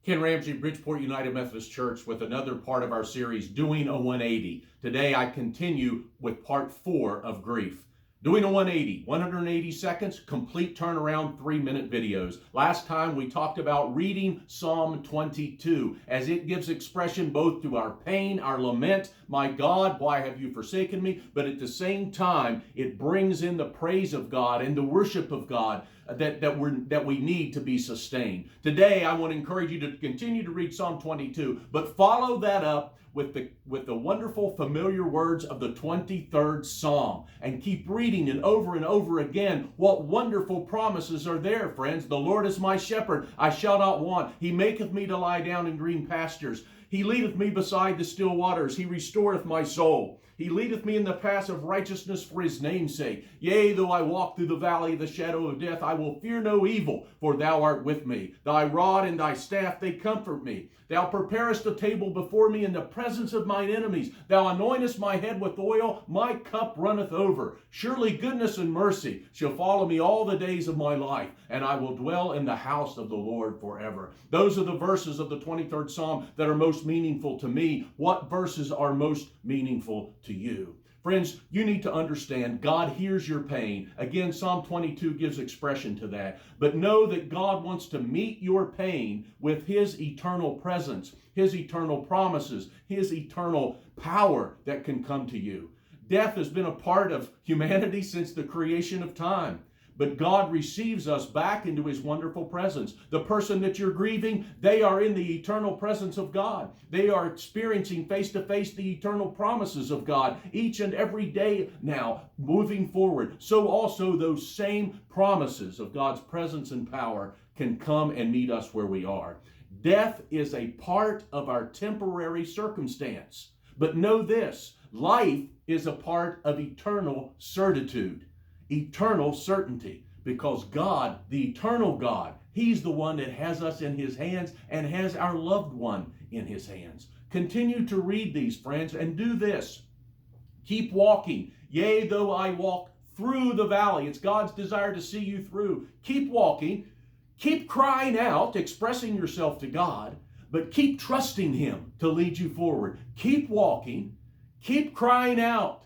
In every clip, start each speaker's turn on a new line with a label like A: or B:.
A: Ken Ramsey, Bridgeport United Methodist Church, with another part of our series, Doing a 180. Today I continue with part 4 of grief. Doing a 180, 180 seconds, complete turnaround, 3-minute videos. Last time we talked about reading Psalm 22 as it gives expression both to our pain, our lament, my God, why have you forsaken me? But at the same time, it brings in the praise of God and the worship of God that we need to be sustained. Today, I want to encourage you to continue to read Psalm 22, but follow that up with the wonderful familiar words of the 23rd Psalm, and keep reading it over and over again. What wonderful promises are there, friends. The Lord is my shepherd, I shall not want. He maketh me to lie down in green pastures. He leadeth me beside the still waters. He restoreth my soul. He leadeth me in the paths of righteousness for his name's sake. Yea, though I walk through the valley of the shadow of death, I will fear no evil, for thou art with me. Thy rod and thy staff, they comfort me. Thou preparest a table before me in the presence of mine enemies. Thou anointest my head with oil, my cup runneth over. Surely goodness and mercy shall follow me all the days of my life, and I will dwell in the house of the Lord forever. Those are the verses of the 23rd Psalm that are most meaningful to me. What verses are most meaningful to you? Friends, you need to understand God hears your pain. Again, Psalm 22 gives expression to that. But know that God wants to meet your pain with his eternal presence, his eternal promises, his eternal power that can come to you. Death has been a part of humanity since the creation of time. But God receives us back into his wonderful presence. The person that you're grieving, they are in the eternal presence of God. They are experiencing face to face the eternal promises of God each and every day now, moving forward. So also those same promises of God's presence and power can come and meet us where we are. Death is a part of our temporary circumstance. But know this, life is a part of eternal certitude. Eternal certainty, because God, the eternal God, he's the one that has us in his hands and has our loved one in his hands. Continue to read these, friends, and do this. Keep walking. Yea, though I walk through the valley. It's God's desire to see you through. Keep walking. Keep crying out, expressing yourself to God, but keep trusting him to lead you forward. Keep walking. Keep crying out,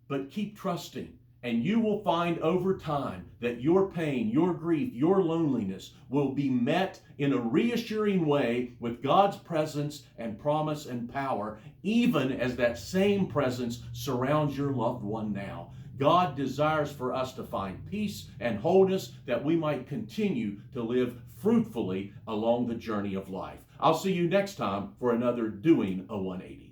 A: but keep trusting. And you will find over time that your pain, your grief, your loneliness will be met in a reassuring way with God's presence and promise and power, even as that same presence surrounds your loved one now. God desires for us to find peace and wholeness that we might continue to live fruitfully along the journey of life. I'll see you next time for another Doing a 180.